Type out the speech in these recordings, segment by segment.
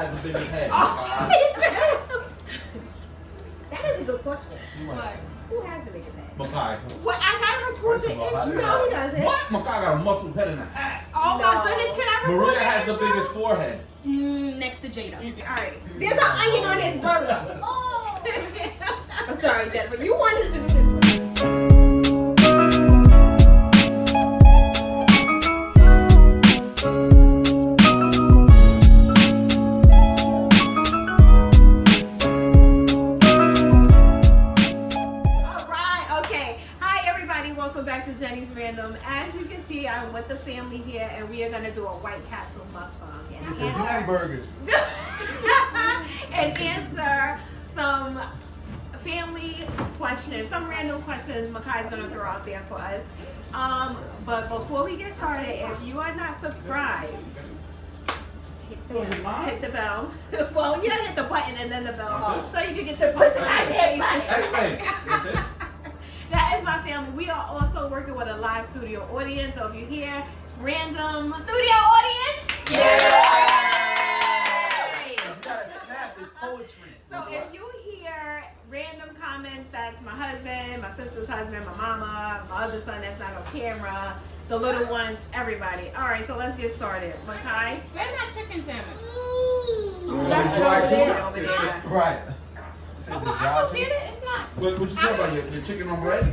has the biggest head? That is a good question. What? Who has the biggest head? Makai. What? I gotta record the intro. No, he doesn't. What? Makai got a muscle head in the ass. Oh my goodness, can I record Maria the has the intro? biggest forehead. Next to Jada. Alright. There's an onion on his burger. Oh. I'm sorry, Jennifer. You wanted to do this one. As you can see, I'm with the family here, and we are going to do a White Castle mukbang. The Doom burgers. And answer some family questions, some random questions Makai's going to throw out there for us. But before we get started, if you are not subscribed, hit the bell. Well, you gotta hit the button and then the bell, so you can get your push notifications. That is my family. We are also working with a live studio audience. So if you hear random Studio audience. You gotta snap this poetry. So if you hear random comments, that's my husband, my sister's husband, my mama, my other son that's not on camera, the little ones, everybody. All right, so let's get started. Makai? Where's my chicken sandwich? Over there. Right. I will get it. It's not. What you talking about? Your chicken on bread?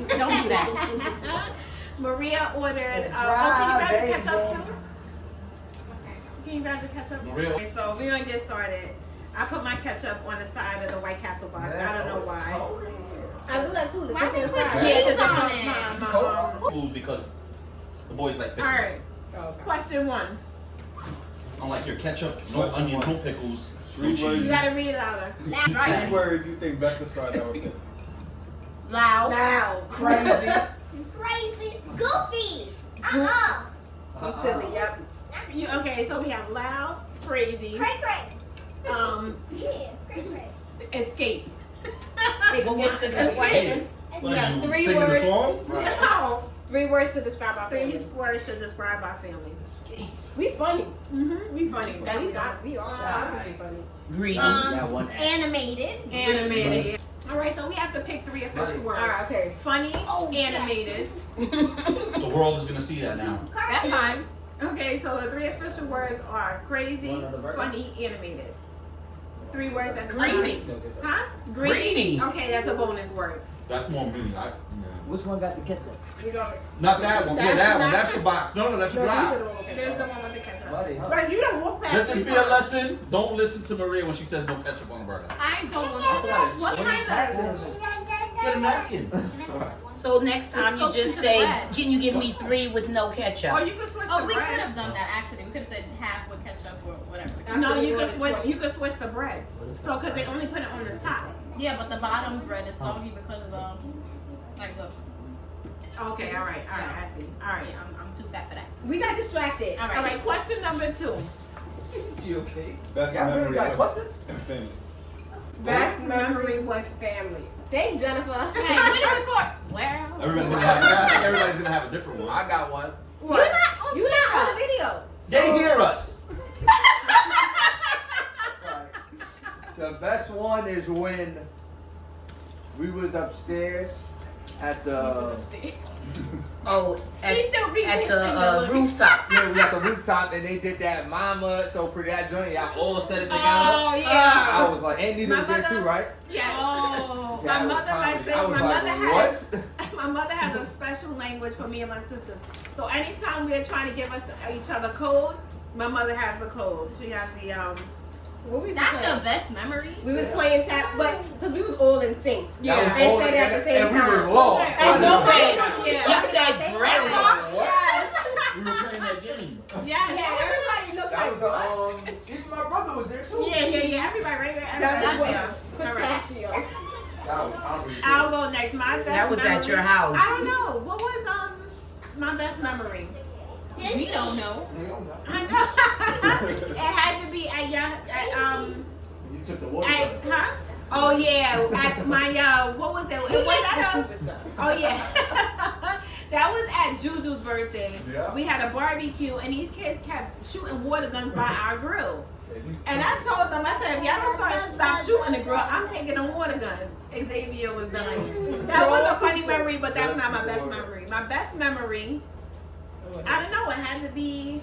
Don't do that. Maria ordered. Dry, can you grab the baby. ketchup too? Can you grab the ketchup? Maria. Okay, so we're gonna get started. I put my ketchup on the side of the White Castle box. I don't know why. I do that too. Why they put Yeah, cheese on it? Fools because the boys like All pickles. right. Question one. Unlike your ketchup, no onion, no pickles. You gotta read it louder. Right. Three words you think best describe our family. Loud. Loud. Crazy. Crazy. Goofy. And silly. Yep. Okay, so we have loud, crazy, Cray. Yeah, cray. escape. Hey, Yeah, you 3 singing the words. song? No. 3 words to describe our 3 family. words to describe our family. We funny. We funny. At least we are pretty funny. Greedy. Animated. Animated. All right, so we have to pick 3 official words. All right, okay. Funny, Oh, animated. The world is gonna see that now. That's fine. Okay, so the 3 official words are crazy, funny, animated. 3 words that describe. Greedy. Huh? Greedy. Okay, that's a bonus word. That's more meaning. Which one got the ketchup? You know, Not that one. Yeah, that one. That's the box. No, that's your no, drive. There's the one with the ketchup. Buddy, huh? But you don't walk past Let this me. be a lesson. Don't listen to Maria when she says no ketchup on the burger. I don't want to. What kind of? Get a napkin. So next time you It's so just to say, the bread. can you give me 3 with no ketchup? Or you can switch Oh, the we could bread. have done that actually. We could have said half with ketchup or whatever. No, you can switch. You can switch the bread. So, because they only put it on the top. Yeah, but the bottom bread is soggy because of like the. Okay, all right, I see. All right. Yeah, I'm too fat for that. We got distracted. All right. All right, question number 2. You okay? Best Y'all really memory got of questions? family. Best memory with family. Thank Jennifer. Hey, when is the court? Well. Everybody's gonna have. I think everybody's gonna have a different one. I got one. What? You're not on the video. They hear us. The best one is when we was upstairs at the Oh, at, He's still reading at his the finger. rooftop. yeah, we got the rooftop and they did that mama so pretty that joint. Y'all all said it together. Oh, yeah. I was like, and Nita was there too, right? Yes. Oh. Yeah, My it was mother, I comedy. said, I was my like, mother what? My mother has a special language for me and my sisters. So anytime we're trying to give us each other code, my mother has the code. She has the What we That's playing? your best memory. We was playing tap, but because we was all in sync. Yeah. That was They all- said it at the same and we time. were lost. And nobody. Yeah. Y'all said grandma. We were playing that game. Yeah, Yeah, everybody looked That like was the even my brother was there too. yeah. Everybody right there. That was Everybody. what? All right. Pistachio. That was hungry. I'll go next. My best That was memory. at your house. I don't know. What was my best memory? We don't know. I know. It had to be at You took the water. huh? Oh yeah, at my what was it? He Was likes that the a- stupid stuff. Oh yeah. That was at Juju's birthday. Yeah. We had a barbecue and these kids kept shooting water guns by our grill. And I told them, I said, if y'all don't stop shooting the girl, I'm taking the water guns. Xavier was dying. That was a funny memory, but that's not my best memory. My best memory, I don't know, it had to be,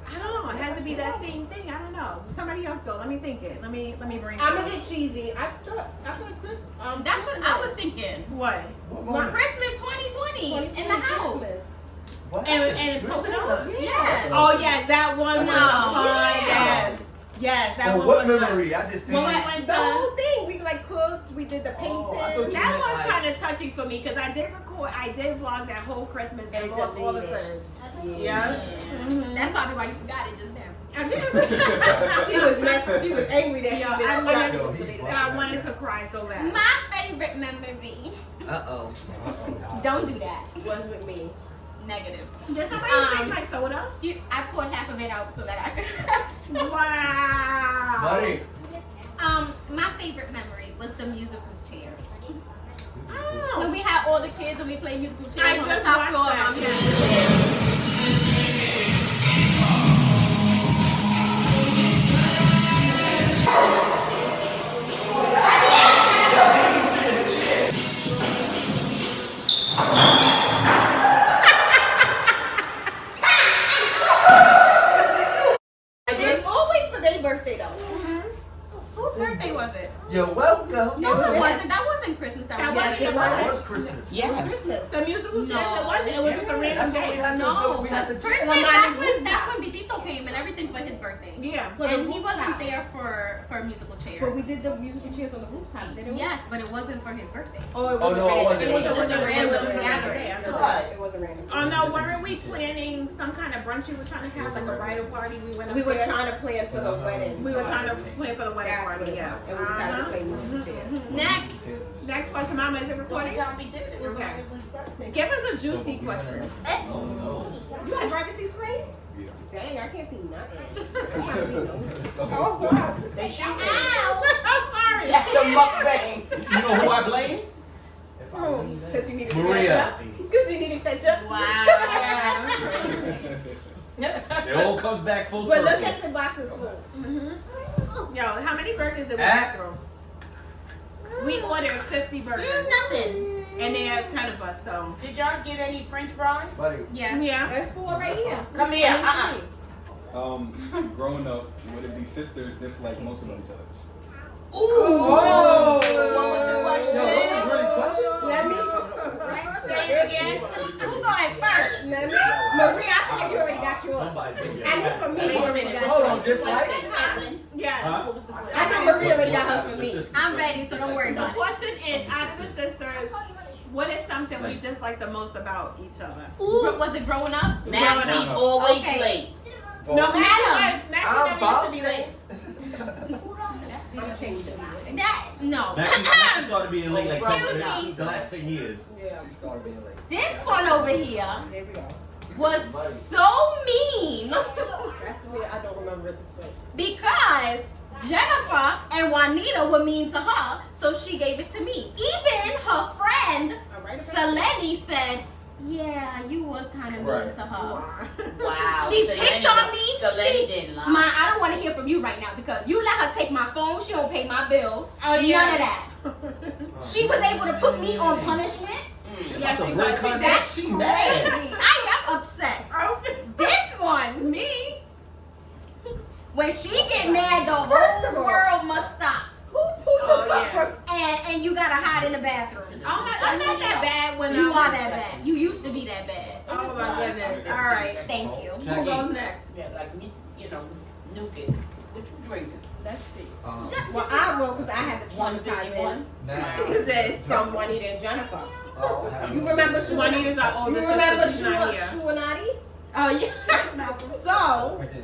I don't know, it had to be that same thing. I don't know. Somebody else go. Let me think it. Let me bring I'm gonna get cheesy. I feel like Chris. That's what I was thinking. What? Christmas 2020 in the house. And Poconos? Yeah. Oh yes, that one was fun. Yes. Yes, that Oh, one what was memory? I just seen When we it. went The to, whole thing. We like cooked. We did the painting. I thought you that was like- kind of touchy for me because I did vlog that whole Christmas and And lost all the deleted. footage. Yeah. Mhm. That's probably why you forgot it just now. I did. She was messed. She was angry that she Yo, didn't. I wanted to cry so bad. My favorite memory. Uh-oh. Don't do that. Was with me. Negative. Did somebody drink my soda? I poured half of it out so that I could. Wow. Buddy. My favorite memory was the musical chairs. Oh. When we had all the kids and we played musical chairs I on the just top watched floor of that. our musical chairs. It's always for their birthday though. Whose birthday was it? You're welcome. No, it wasn't. That wasn't Christmas. That That was wasn't That Christmas. was Christmas. Yes. Christmas. The musical chairs, No. it wasn't. It was just a random That's what we day. had to do. No, We had to Christmas. Well, That's when Bitito came and everything for his birthday. Yeah. For the And he rooftop. wasn't there for musical chairs. But we did the musical chairs on the rooftop, didn't we? Yes, but it wasn't for his birthday. Oh, it Oh, wasn't no, it random. wasn't. It wasn't Just a random. random It wasn't gathering. random. It wasn't random. Oh no, weren't we planning some kind of brunch we were trying to have, like a bridal party? We went We were upstairs. trying to plan for the wedding. We were trying to plan for the wedding That's what party, it yes. was. And we decided to Uh-huh. play musical chairs. Next. Next question, Mama, is it recording? Okay. Give us a juicy question. You got a driver's seat screen? Yeah. Dang, I can't see nothing. Oh, wow. They shoot me. I'm sorry. That's a mukbang. You know who I blame? Because you needed Maria. Because you needed ketchup. Wow. It all comes back full But circle. look at the boxes full. Yo, how many burgers did we Ah. get through? We ordered 50 burgers, Nothing. and there's 10 of us, so. Did y'all get any French fries? Buddy. Yes. Yeah. There's 4 right here. Come here. Growing up, would it be sisters dislike most of each other? Ooh. What was the question? Yo, those are great questions. Let me. Say it again. Who going first? Let me. Maria, I think you already got yours. Somebody. And this for me. You already got Hold on, yours. dislike? Yes. Huh? I think Maria already got hers for me. I'm ready, so don't worry The about it. question is, out of the sisters, what is something we dislike the most about each other? Ooh. Was it growing up? Nancy's always Okay. late. No, Madam. Maxie I'm never used to be late. I'm changing. That no. Maxie started being late like Excuse me. the last 10 years. Yeah. She started being late. This one over here There we go. was so mean That's weird. I don't remember it this way. because Jennifer and Juanita were mean to her, so she gave it to me. Even her friend All right. Selene said, "Yeah, you was kind of mean Right. to her." Wow. She Selene picked on me. Selene didn't lie. Ma, I don't want to hear from you right now because you let her take my phone. She don't pay my bill. Oh, yeah. None of that. She was able to put me on punishment. Yeah, That's a she great was. contact. That's She crazy. mad. I am upset. This one, Me? when she get mad, the First of whole all- world must stop. Who took Oh, her yeah. from? And you gotta hide in the bathroom. I'm not that bad when You I'm are that bad. You used to be that bad. Oh my goodness. All right. Thank you. Who goes next? Yeah, like me, nuke it. What you drinking? Let's see. Um, Well, I will because I had the One traumatized fifty one. now. Because it's from Juanita and Jennifer. Oh, how You remember Shu? Juanita's our You oldest remember sister. She's not here. Shu and Adi? Oh yeah. So, Right there.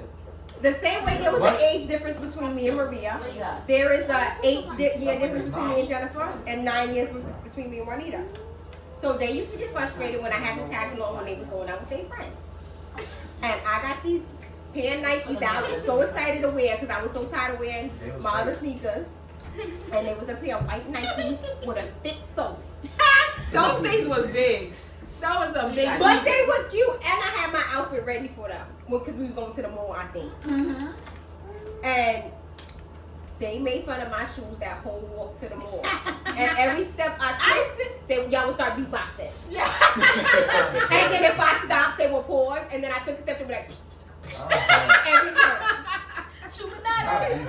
the same way there was What? an age difference between me and Maria, Yeah. there is a 8-year difference between me and Jennifer and 9 years between me and Juanita. So they used to get frustrated when I had to tag along when they was going out with their friends. And I got these pair of Nikes that I was so excited to wear because I was so tired of wearing my other sneakers. And there was a pair of white Nikes with a thick sole. Those things was big. That was a big. But they was cute, and I had my outfit ready for them because we was going to the mall, I think. And they made fun of my shoes that whole walk to the mall. And every step I took, y'all would start beatboxing. Yeah. And then if I stopped, they would pause. And then I took a step, they would be like, every time.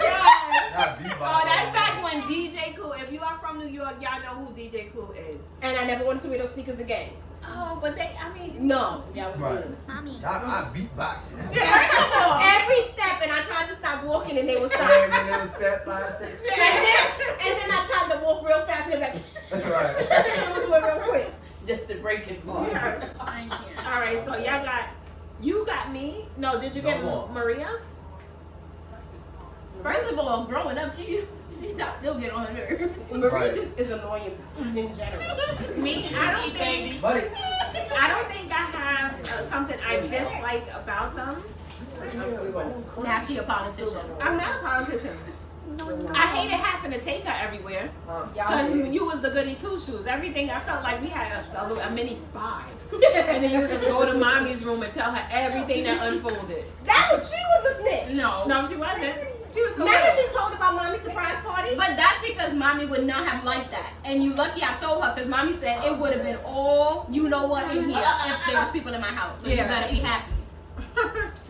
Oh, that's back when DJ Cool. If you are from New York, y'all know who DJ Cool is. And I never wanted to wear those sneakers again. Oh, but they, I mean, No, y'all was Right. good. I beatbox. Every step, and I tried to stop walking, and they would stop. And then they'll step by and take- And then I tried to walk real fast, and they were like, That's right. it was real quick. That's the breaking part. Thank you. all right. So y'all got, you got me. No, did you get Maria? First of all, growing up, I still get on her nerves. Marie Right. just is annoying in general. Me, I don't think. Buddy. I don't think I have something I dislike about them. Now she a politician. I'm not a politician. I hated having to take her everywhere Y'all because did. you was the goody two shoes. Everything I felt like we had a mini spy, and then you would just go to mommy's room and tell her everything that unfolded. That was, she was a snitch. No. No, she wasn't. She was the Never she told about mommy's surprise party. But that's because mommy would not have liked that. And you lucky I told her because mommy said it would have been all you know what in here if there was people in my house. So you Yeah. better be happy.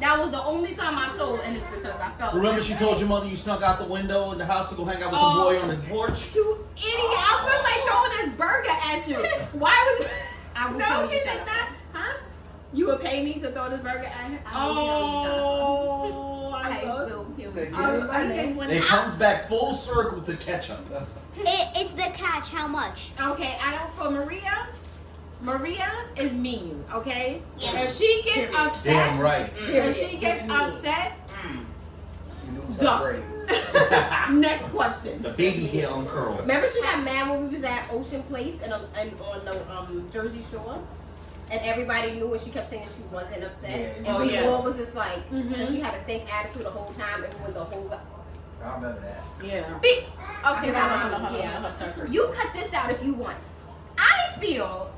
That was the only time I told, and it's because I felt. Remember she told your mother you snuck out the window in the house to go hang out with some boy on the porch? You idiot! I feel like throwing this burger at you. Why was? I will No, kill you you, did Jennifer. not. Huh? You would pay me to throw this burger at her? I will kill you, Jennifer. Oh, I I'm so. will kill Say, you. I was thinking when It I- comes back full circle to ketchup. It's the catch. How much? Okay, I don't. For Maria, Maria is mean. Okay, Yes. if she gets upset, Damn right. if she gets upset, She knew Duh. something. next question. The baby hair uncurls. Remember she got mad when we was at Ocean Place and on the Jersey Shore? And everybody knew and she kept saying she wasn't upset. Yeah. And Oh, we yeah. all was just like, Mhm. and she had a stink attitude the whole time and when the whole I remember that. Yeah. Okay, Yeah. You cut this out if you want. I feel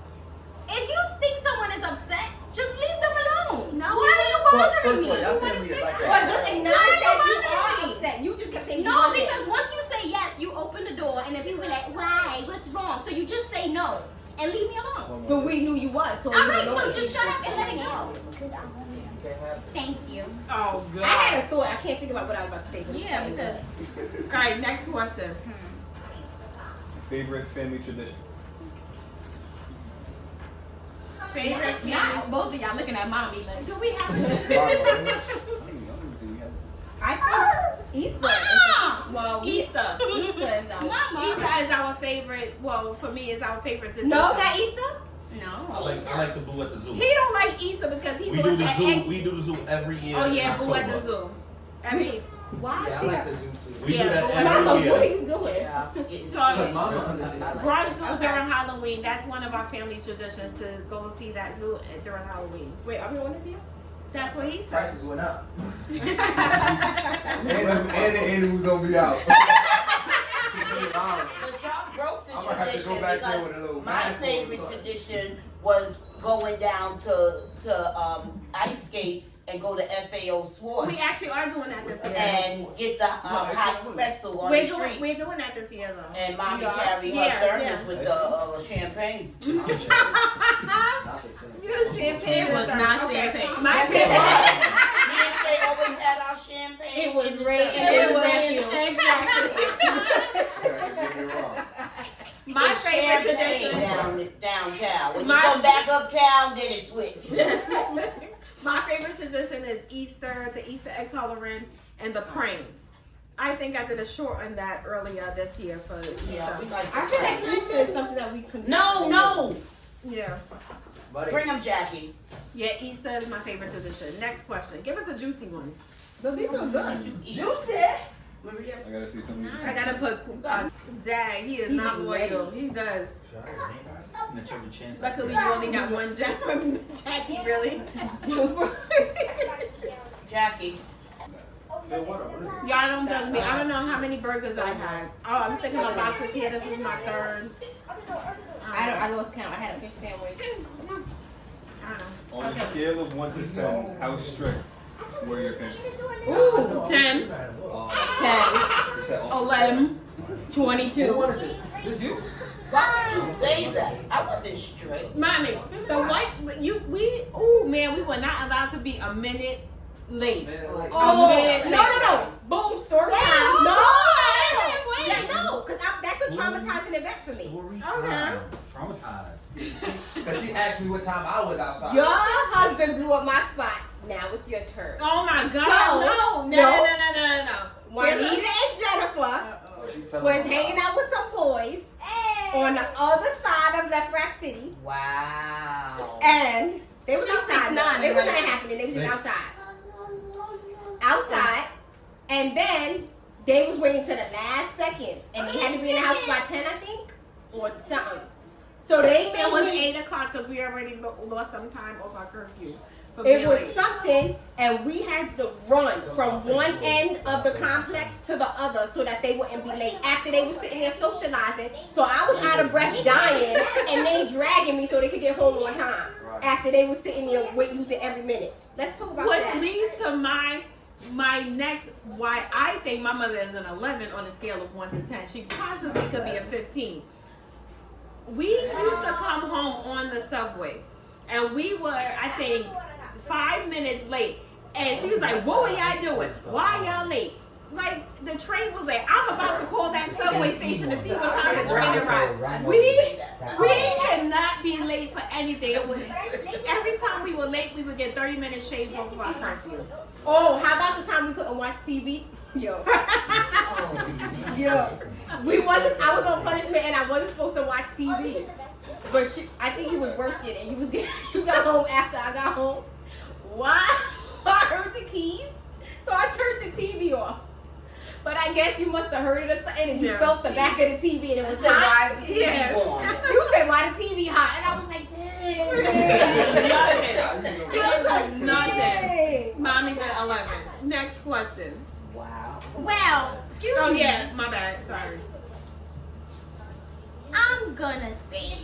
if you think someone is upset, just leave them alone. No. Why are you But bothering first me? of all, y'all family is like But that. just acknowledge Why that you you bothering are me? upset. You just kept saying you No, wasn't. because once you say yes, you open the door, and then people be like, "Why? What's wrong?" So you just say no and leave me alone. But we knew you was. So it All was right, so annoying. just shut up and let it go. You can't have it. Thank you. Oh God. I had a thought. I can't think about what I was about to say. but Yeah, I'm because sorry. All right, next question. Favorite family tradition? Favorite now both of y'all looking at mommy like, Do we have a I think Easter. Ah! Well, Easter? Easter is out. Mama. Easter is our favorite. Well, for me, it's our favorite tradition. No, not Easter. No. I like the boo at the zoo. He don't like Easter because he We do goes the to zoo. egg. We do the zoo every year. Oh in yeah, boo at the October. zoo. I mean, Why Yeah, I is like that? the zoo too. We Yeah, do that boo at Mama, every what are year. you doing? so Mama. Broad Zoo during Halloween. That's one of our family traditions to go see that zoo during Halloween. Wait, are we on this here? That's what he said. Prices went up. And the animals gonna be out. But y'all broke the I'm gonna have to tradition go back there because with a little my mask on or favorite something. tradition was going down to ice skate and go to FAO Sports We actually are doing that this year. and get the hot pretzel on the street. We're doing that this year though. And mommy We are? carry her Yeah, thermos yeah. with the champagne. You champagne It was with her. not Okay. champagne. My Yes, it favorite. was. Me and Shay always had our champagne. It was in the Ray thermos. and It his was nephew. exactly. My It's favorite champagne tradition. downtown. When My- you come back uptown, then it switch. My favorite tradition is Easter, the Easter egg coloring, and the pranks. I think I did a short on that earlier this year for Easter. Yeah, we like I feel like Easter is something that we can. No. Yeah. Bring them, Jackie. Yeah, Easter is my favorite tradition. Next question. Give us a juicy one. These are good. Maria. I gotta see some. I gotta put Dad. He is He not be loyal. He does. Snitch every chance I Luckily, get. you only got one Jackie, really. Jackie. Y'all don't judge me. I don't know how many burgers I had. Oh, I'm sticking my boxes here. This is my third. I lost count. I had a fish sandwich. I don't know. On a scale of 1 to 10, how strict Where your parents? Ooh. 10, 10, 11, 22. This you? Why would you say that? I wasn't strict. mommy, the white man, we were not allowed to be a minute late. Oh, minute no, late. no, no. Boom, story Wait, time. hold No. on. Wait. Yeah, no, because that's a traumatizing event for me. Okay. Traumatized. Cause she asked me what time I was outside. Your husband blew up my spot. Now it's your turn. Oh my God. So, No. Juanita and Jennifer was hanging out with some boys on the other side of Left Rack City. Wow. And they were She's outside. 6'9", They were not right? happening. They were just outside. Outside. And then they was waiting to the last second. And they had to be in the house by 10, I think. Or something. So they made It was me. 8 o'clock because we already lost some time off our curfew. for It being was late. something, and we had to run from one end of the complex to the other so that they wouldn't be late. After they were sitting there socializing, so I was out of breath, dying, and they dragging me so they could get home on time. After they were sitting there using every minute. Let's talk about Which that. leads to my next why I think my mother is an 11 on a scale of 1 to 10. She possibly could be a 15. We used to come home on the subway, and we were, I think, 5 minutes late. And she was like, "What were y'all doing? Why y'all late?" Like, the train was late. I'm about to call that subway station to see what time the train arrived. We cannot be late for anything. It was, every time we were late, we would get 30 minutes shaved off of our curfew. Oh, how about the time we couldn't watch TV? Yo. Yo. I was on punishment and I wasn't supposed to watch TV. But I think he was working and you got home after I got home. Why? I heard the keys. So I turned the TV off. But I guess you must have heard it or something and you felt the back of the TV and it was hot. Why is the TV on? You said, why the TV hot? And I was like, dang. Nothing. Dang. Mommy's at 11. Next question. Wow. Well, excuse Oh me. yeah, my bad. Sorry. I'm gonna say,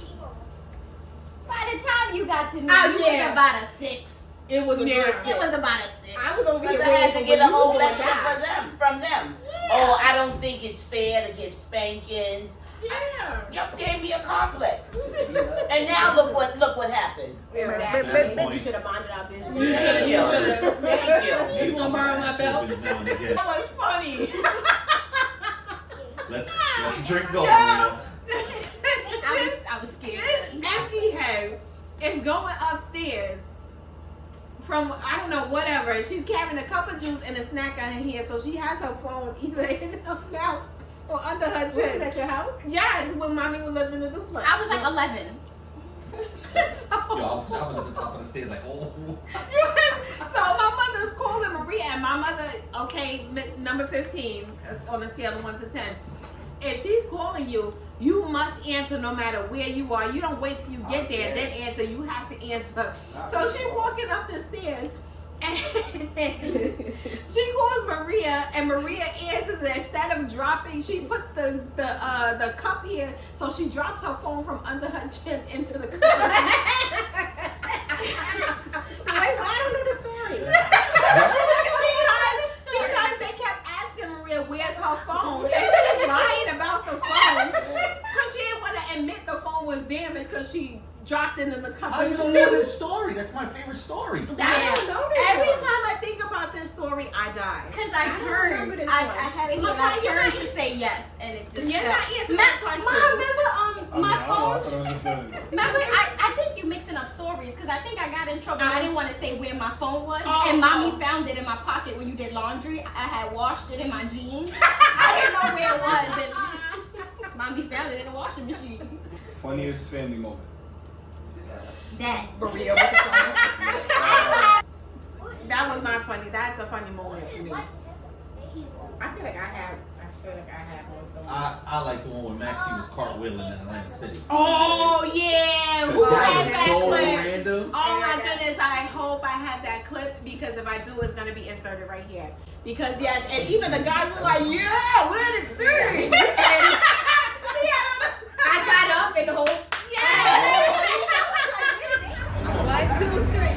by the time you got to me, Oh, you yeah. was about a 6. It was a Yeah. good It was about a 6. I was over Because here I had to waiting get a for when whole you were lecture gonna die. from them. Oh, I don't think it's fair to give spankings. Yeah. Y'all gave me a complex. And now look what happened. Exactly. Maybe you should have minded our business. Thank you. Thank you. You wanna borrow my belt? Now and again. That was funny. Let the drink go. Yeah. Maria. I was scared. This empty head is going upstairs from, I don't know, whatever. She's carrying a cup of juice and a snack on her hand, so she has her phone either in her mouth or under her Was chin. at your house? Yes, when mommy was living in the duplex. I was like 11. So, Yo, I was at the top of the stairs like, oh. so my mother's calling Maria, and my mother, okay, number 15 on a scale of 1 to 10. If she's calling you, you must answer no matter where you are. You don't wait till you get there and then answer. You have to answer. So she walking up the stairs, and she calls Maria, and Maria answers. And instead of dropping, she puts the cup here, so she drops her phone from under her chin into the cup. Wait, I don't know the story. because they kept asking Maria, where's her phone? And she was lying about the phone because she didn't want to admit the phone was damaged because she dropped it in the cup. I don't know this story. That's my favorite story. I don't Yeah. know this. Every time I think about this story, I die. Because I I don't turned. remember this I one. had it here Look and how I you turned like- to say yes. And it just You're fell. not answering my question. Mom, remember my phone? phone? Remember, I think you mixing up stories because I think I got in trouble. I didn't want to say where my phone was, Oh, and mommy oh. found it in my pocket when you did laundry. I had washed it in my jeans. I didn't know where it was, and mommy found it in the washing machine. Funniest family moment. That Maria, what the story? That was not funny. That's a funny moment for me. I feel like I have one somewhere. I like the one where Maxie was cartwheeling in Atlantic City. Oh yeah, who That has was that so clip? random. Oh my goodness, I hope I have that clip because if I do, it's gonna be inserted right here. Because yes, and even the guys were like, yeah, Atlantic City. And, I got up and the whole. yeah. 1, 2, 3.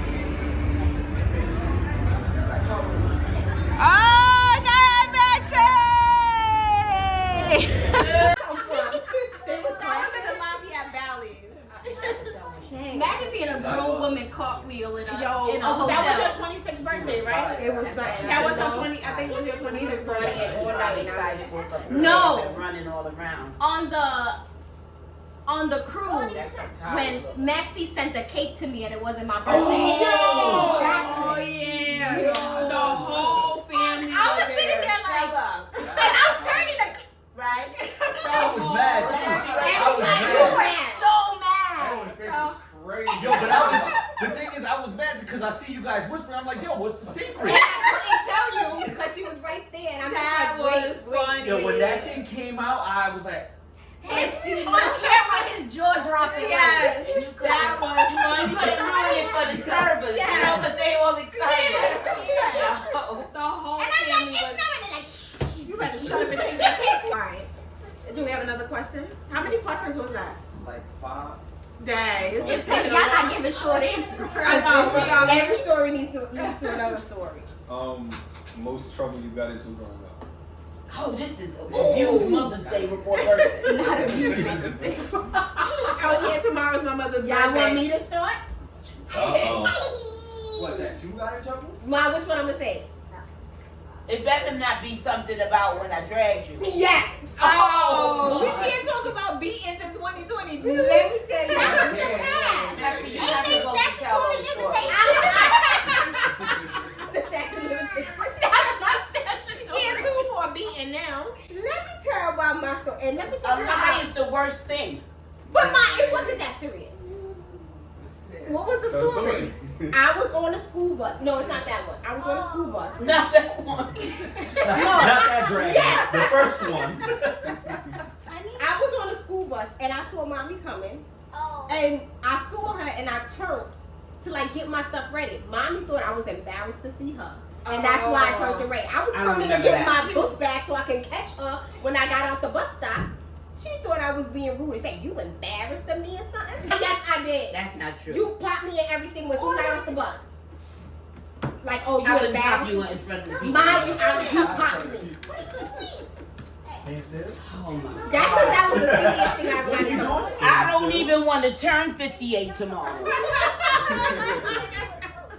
Everybody besides woke up. No. Been running all around. On the cruise, That's a time when ago. Maxie sent a cake to me and it wasn't my birthday. Oh yeah. The whole family. I was sitting there like, and I'm turning the Right? I was mad too. I was You mad. were so mad. Crazy. Yo, but the thing is, I was mad because I see you guys whispering. I'm like, yo, what's the secret? And I couldn't tell you because she was right there, and I'm That just like, was wait. funny. Yo, when that thing came out, I was like, On camera, his jaw dropping. Yes. And you couldn't, That was funny. you couldn't ruin it for the servers, you know, because they all excited. Yeah. The whole And I'm family like, was. it's not really like, shh. You better shut up and take that cake. All right. Do we have another question? How many questions was that? Like 5. Dang. It's because y'all not giving short answers. I know. We all Every story leads to another story. Most trouble you got into growing up. Oh, this is abused Mother's Day before birthday. Not abusing. Oh yeah, tomorrow's my mother's Y'all birthday. want me to start? uh-oh. What's that? You got in trouble? Ma, which one I'm gonna say? It better not be something about when I dragged you. Yes. Oh, we can't talk about beatings in 2022. Let me tell you. That was the Yeah. past. Actually, you Ain't have to they go to statutory Charlotte's story. limitations? The statute of limitations. Not Can't statutory. sue for a beating now. Let me tell you about my story, and let me tell A you lie how. is the worst thing. But it wasn't that serious. What was the Tell the story? I was on a school bus. No, it's not that one. I was on a school bus. Not that one. Not that dragon. Yeah. The first one. I was on a school bus and I saw mommy coming, and I saw her and I turned to like get my stuff ready. Mommy thought I was embarrassed to see her, and that's why I turned around. I was I turning to remember get that. my book back so I can catch her when I got off the bus stop. She thought I was being rude and said, "You embarrassed of me or something?" Yes, I did. That's not true. You popped me and everything as soon as I got off the bus. Like, oh, you I wouldn't pop embarrassed you me. in front of the people. Mind you, you popped me. Stay still. Oh my. That's because that was the silliest thing I've ever done. I don't even want to turn 58 tomorrow.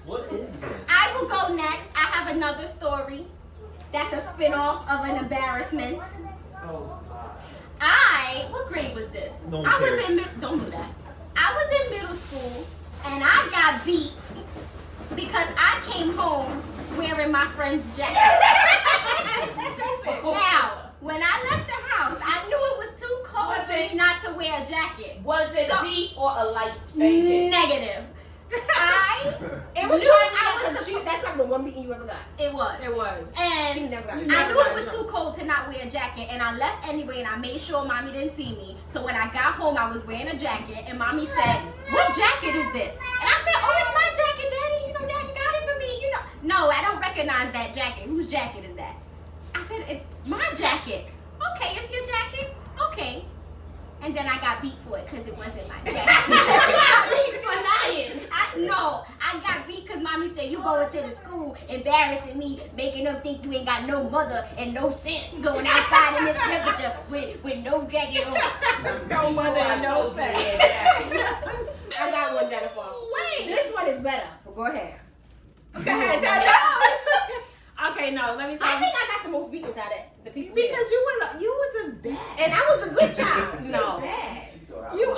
What is this? I will go next. I have another story. That's a spin-off of an embarrassment. What grade was this? No one I was cares. in don't do that. I was in middle school and I got beat because I came home wearing my friend's jacket. Now, when I left the house, I knew it was too cold for me not to wear a jacket. Was it So- beat or a light spanking? Negative. It was Knew probably I was that's probably the one beating you ever got. It was. It was. And She never got I beat. knew it was too cold to not wear a jacket, and I left anyway, and I made sure mommy didn't see me. So when I got home, I was wearing a jacket, and mommy said, "What jacket is this?" And I said, "Oh, it's my jacket, Daddy. You know, Dad, you got it for me. You know." No, I don't recognize that jacket. Whose jacket is that? I said, "It's my jacket." Okay, it's your jacket. Okay. And then I got beat for it because it wasn't my jacket. I got beat for lying. I got beat because mommy said you going to the school embarrassing me, making them think you ain't got no mother and no sense going outside in this temperature with no jacket on. No mother and no sense. I got one, Jennifer. Wait. This one is better. Go ahead. Go ahead, tell. Okay, no, let me tell I you. think I got the most beatings out of the people here. Because you was just bad. And I was a good child. No. Bad. You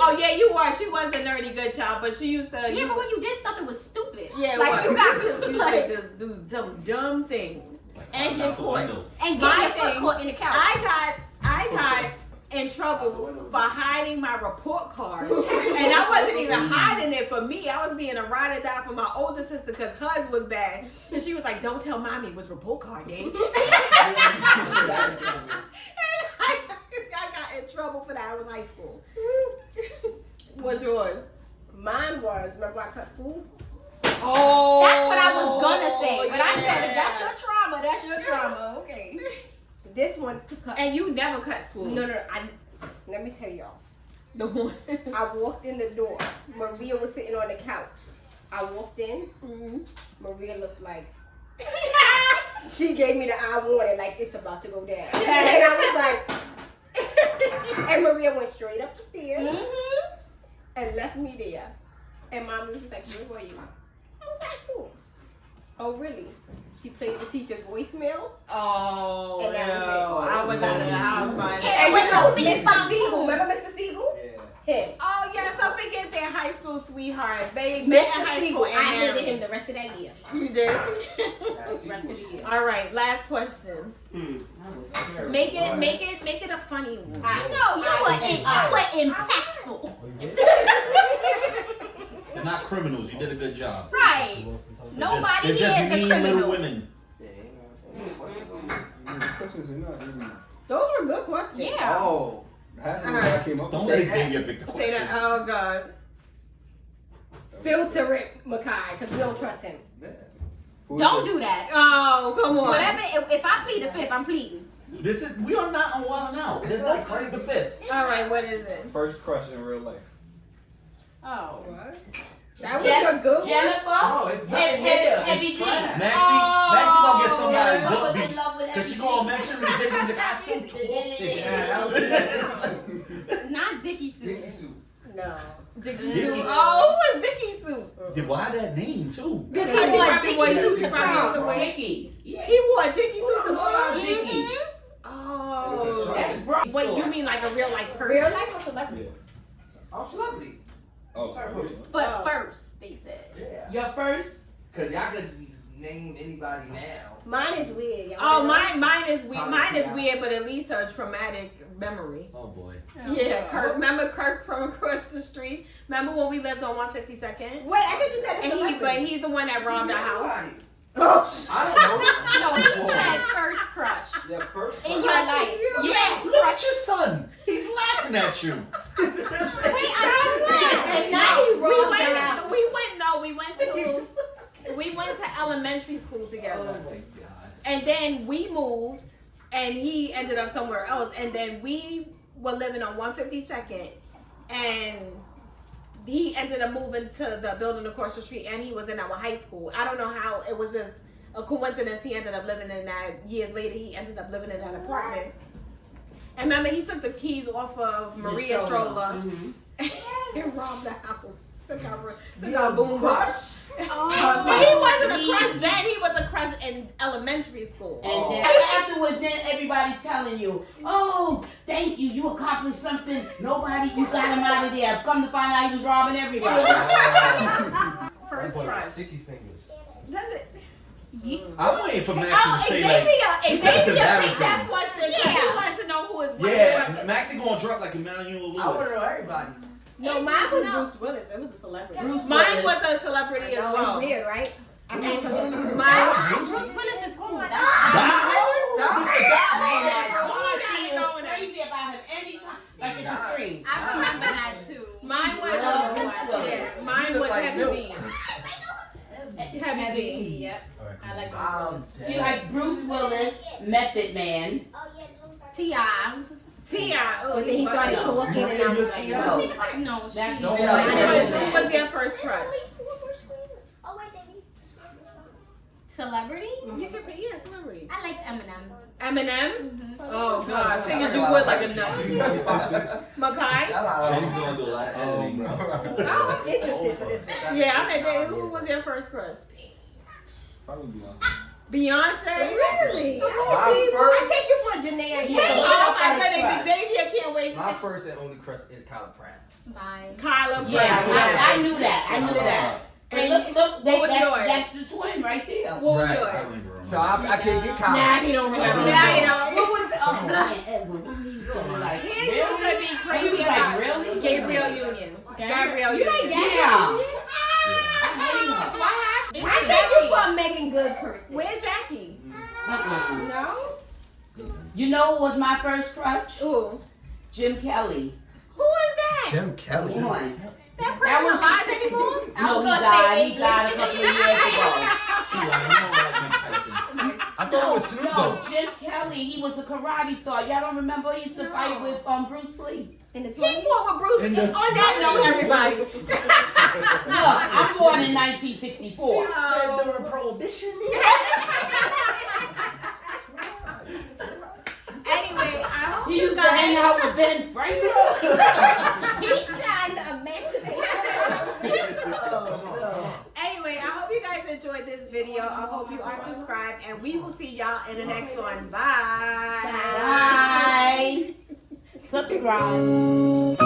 were. She was the nerdy good child, but she used to. Yeah, but when you did stuff, it was stupid. Yeah, like you got you like, used to do some dumb things and get Out the caught. window. and My get your foot thing, caught in the couch. I got in trouble for hiding my report card, and I wasn't even hiding it for me. I was being a ride or die for my older sister because hers was bad, and she was like, "Don't tell mommy it was report card day." And I got in trouble for that. I was high school. What's yours? Mine was, remember I cut school? Oh, That's what I was gonna say, but I said yeah. if that's your trauma, that's your trauma. Okay. This one cut. And you never cut school. No, let me tell y'all. The one. I walked in the door. Maria was sitting on the couch. I walked in. Mm-hmm. Maria looked like she gave me the eye warning, like it's about to go down. And I was like, and Maria went straight up the stairs Mm-hmm. and left me there. And Mom was just like, "Where were you?" I was at school. Oh, really? She played the teacher's voicemail. Oh, And that was it. I was out of the house by then. And you know Mr. Siegel. Remember Mr. Siegel? Yeah. Him. Oh, yeah, so forget their high school sweethearts. They met in Mr. high Siegel. school. I and hated him the rest of that year. You did? Rest of the year. All right, last question. Make it a funny one. I know you were impactful. They're not criminals. You did a good job. Right. Nobody They're just here is a mean little criminal. women. Questions are not really. Those were good questions. Yeah. Oh, half of I came up Don't with. let Xavier pick the Say question. that. Oh, God. Filter it, Makai, because we don't trust him. Don't do that. Oh, come on. Whatever. If I plead the fifth, I'm pleading. This is we are not on Wild 'N Out. There's no pleading the fifth. All right, what is it? First crush in real life. Oh. That was a good one. Jennifer? Oh, it's Heavy D. Maxie gonna get somebody I was book in beat. love with Cause she Heavy gonna D. make sure we take them to costume talk to you. Not Dickie Sue. Dickie suit. No. Dickie Dickie. Sue. Oh, who was Dickie Sue? Yeah, why that name too? Because Because he wore probably Dickie was- Sue to he probably was prom. away. Dickies. Yeah. He wore a Dickie Sue to prom. Dickies. Oh. That's bright. Wait, you mean like a real like person? Real life or celebrity? I'm celebrity. Oh, sorry. But first, they said. Yeah. Your first? Cause y'all could name anybody now. Mine is weird. Y'all Oh, wanna know? mine is weird. Mine is Yeah. weird, but at least a traumatic memory. Oh boy. Yeah, Kirk. Remember Kirk from across the street? Remember when we lived on 152nd? Wait, I thought you said a And celebrity. but he's the one that robbed our house. Nobody. Oh. I No, he said first crush don't know. Yeah, first in crush. your life. Yeah. Look at your son. He's laughing at you. Wait, And now he rolled down. We went to elementary school Oh together. my god. And then we moved and he ended up somewhere else. And then we were living on 152nd and he ended up moving to the building across the street and he was in our high school. I don't know how, it was just a coincidence he ended up living in that. Years later he ended up living in that apartment. And remember he took the keys off of Maria's stroller and robbed the house. Took our boom box. But he wasn't a crush then, he was a crush in elementary school. And then afterwards, then everybody's telling you, oh, thank you, you accomplished something. Nobody, you got him out of there. Come to find out he was robbing everybody. First crush. Sticky fingers. Does it? I'm waiting for Maxie Oh, to say like. Xavier that's picked that embarrassing. question because he wanted to know who his wife Yeah, was. Maxie gonna drop like Emmanuel Lewis. I wanna know everybody. No, mine was Bruce Willis. It was a celebrity. Mine was a celebrity as No, well. it's weird, right? I said Mine. Bruce Willis is cool. That's She was crazy about him anytime, like in the screen. I remember that too. Mine was mine was Heavy D. Heavy D. Yep. I like Wow. He like Bruce Willis, Method Man. T.I. T.I. Was it he started talking and I was like, No. No, That's she. no Who was your first crush? Celebrity? You can be celebrity. I liked Eminem. Eminem? Oh God, figures you would like a nut. Makai? Jenny's gonna do a lot of editing, bro. oh, I'm interested for this one. Yeah, I'm like, who was your first crush? Probably Beyonce. Beyonce? Really? My first- I take you for Janae. Oh my goodness, Xavier can't wait. My first and only crush is Kyla Pratt. Bye. Kyla Yeah, Pratt. I knew that. I knew that. And look, What was yours? that's the twin right there. What was Right. I yours? don't even remember. So I can't get Kyla. Nah, he don't remember. Now you know. What was the Brian Edwin. He used to be like, He used to be He crazy was about like, really? Gabrielle Union. Gabrielle You Union. like Yeah. that? What happened? I take you for a Megan Good person. Where's Jackie? No? You know who was my first crush? Ooh. Jim Kelly. Who is that? Jim Kelly. Come on. That That person was- alive anymore? No, he died. He died a couple of years ago. She like, you know what, Mike Tyson. I thought it was Snoop No, Dogg. Jim Kelly. He was a karate star. Y'all don't remember? He used to fight with Bruce Lee. In the He 20s? fought with Bruce. In the On that note, everybody. Look, I'm born in 1964. Said during Prohibition. Anyway, I hope He you used to hang guys. out with Ben Franklin. He signed a man to the Anyway, I hope you guys enjoyed enjoyed this video. I hope you are subscribed, and we will see y'all in the next one. Bye. Bye. Subscribe.